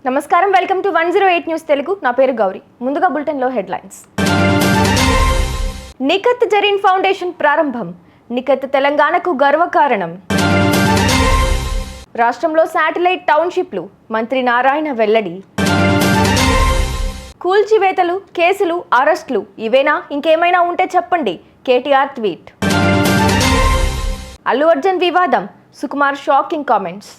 నమస్కారం, welcome to 108 news Telugu. నా పేరు గౌరీ. ముందుగా బులెటిన్లో హెడ్లైన్స్. నిఖత్ జరీన్ ఫౌండేషన్ ప్రారంభం. నిఖత్ తెలంగాణకు గర్వకారణం. రాష్ట్రంలో శాటిలైట్ టౌన్షిప్లు, మంత్రి నారాయణ వెల్లడి. కూల్చివేతలు, కేసులు, అరెస్టులు ఇవేనా, ఇంకేమైనా ఉంటే చెప్పండి, కేటీఆర్ ట్వీట్. అల్లు అర్జున్ వివాదం, సుకుమార్ షాకింగ్ కామెంట్స్.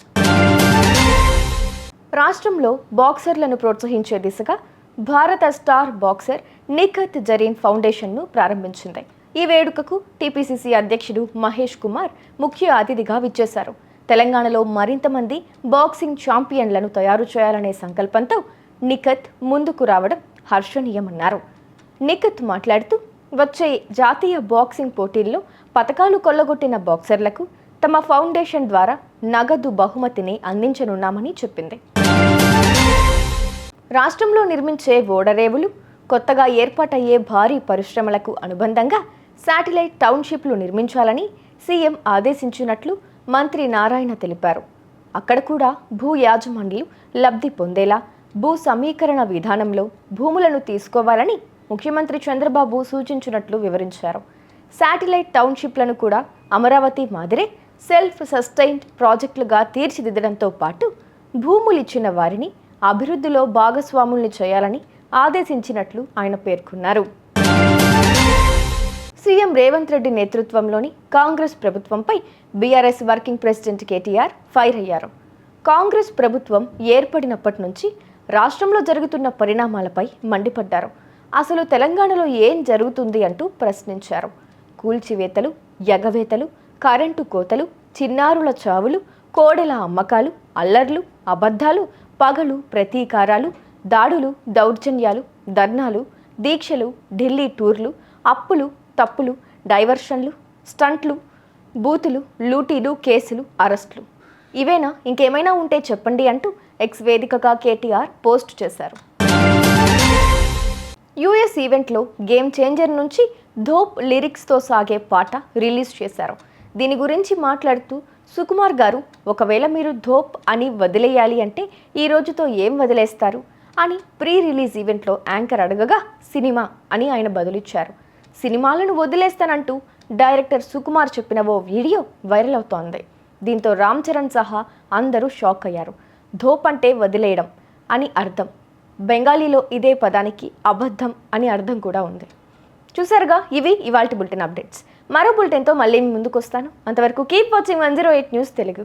రాష్ట్రంలో బాక్సర్లను ప్రోత్సహించే దిశగా భారత స్టార్ బాక్సర్ నిఖత్ జరీన్ ఫౌండేషన్ను ప్రారంభించింది. ఈ వేడుకకు టీపీసీసీ అధ్యక్షుడు మహేష్ కుమార్ ముఖ్య అతిథిగా విచ్చేశారు. తెలంగాణలో మరింత మంది బాక్సింగ్ ఛాంపియన్లను తయారు చేయాలనే సంకల్పంతో నిఖత్ ముందుకు రావడం హర్షణీయమన్నారు. నిఖత్ మాట్లాడుతూ, వచ్చే జాతీయ బాక్సింగ్ పోటీల్లో పతకాలు కొల్లగొట్టిన బాక్సర్లకు తమ ఫౌండేషన్ ద్వారా నగదు బహుమతిని అందించనున్నామని చెప్పింది. రాష్ట్రంలో నిర్మించే ఓడరేవులు, కొత్తగా ఏర్పాటయ్యే భారీ పరిశ్రమలకు అనుబంధంగా శాటిలైట్ టౌన్షిప్లు నిర్మించాలని సీఎం ఆదేశించినట్లు మంత్రి నారాయణ తెలిపారు. అక్కడ కూడా భూ యాజమాన్యులు లబ్ధి పొందేలా భూ సమీకరణ విధానంలో భూములను తీసుకోవాలని ముఖ్యమంత్రి చంద్రబాబు సూచించినట్లు వివరించారు. శాటిలైట్ టౌన్షిప్లను కూడా అమరావతి మాదిరే సెల్ఫ్ సస్టైన్డ్ ప్రాజెక్టులుగా తీర్చిదిద్దడంతో పాటు భూములిచ్చిన వారిని అభివృద్ధిలో భాగస్వాముల్ని చేయాలని ఆదేశించినట్లు ఆయన పేర్కొన్నారు. సీఎం రేవంత్ రెడ్డి నేతృత్వంలోని కాంగ్రెస్ ప్రభుత్వంపై BRS working president KTR fire అయ్యారు. కాంగ్రెస్ ప్రభుత్వం ఏర్పడినప్పటి నుంచి రాష్ట్రంలో జరుగుతున్న పరిణామాలపై మండిపడ్డారు. అసలు తెలంగాణలో ఏం జరుగుతుంది అంటూ ప్రశ్నించారు. కూల్చివేతలు, ఎగవేతలు, కరెంటు కోతలు, చిన్నారుల చావులు, కోడెల అమ్మకాలు, అల్లర్లు, అబద్ధాలు, పగలు, ప్రతీకారాలు, దాడులు, దౌర్జన్యాలు, ధర్నాలు, దీక్షలు, ఢిల్లీ టూర్లు, అప్పులు, తప్పులు, డైవర్షన్లు, స్టంట్లు, బూతులు, లూటీలు, కేసులు, అరెస్టులు ఇవేనా, ఇంకేమైనా ఉంటే చెప్పండి అంటూ ఎక్స్ వేదికగా కేటీఆర్ పోస్ట్ చేశారు. యూఎస్ ఈవెంట్లో గేమ్ చేంజర్ నుంచి ధోప్ లిరిక్స్తో సాగే పాట రిలీజ్ చేశారు. దీని గురించి మాట్లాడుతూ సుకుమార్ గారు, ఒకవేళ మీరు ధోప్ అని వదిలేయాలి అంటే ఈ రోజుతో ఏం వదిలేస్తారు అని ప్రీ రిలీజ్ ఈవెంట్లో యాంకర్ అడగగా సినిమా అని ఆయన బదులిచ్చారు. సినిమాలను వదిలేస్తానంటూ డైరెక్టర్ సుకుమార్ చెప్పిన ఓ వీడియో వైరల్ అవుతోంది. దీంతో రామ్ చరణ్ సహా అందరూ షాక్ అయ్యారు. ధోప్ అంటే వదిలేయడం అని అర్థం. బెంగాలీలో ఇదే పదానికి అబద్ధం అని అర్థం కూడా ఉంది. చూసారుగా, ఇవి ఇవాల్టి బులెటిన్ అప్డేట్స్. మరో బులెటిన్తో మళ్ళీ ముందుకు వస్తాను. అంతవరకు కీప్ వాచింగ్ 108 న్యూస్ తెలుగు.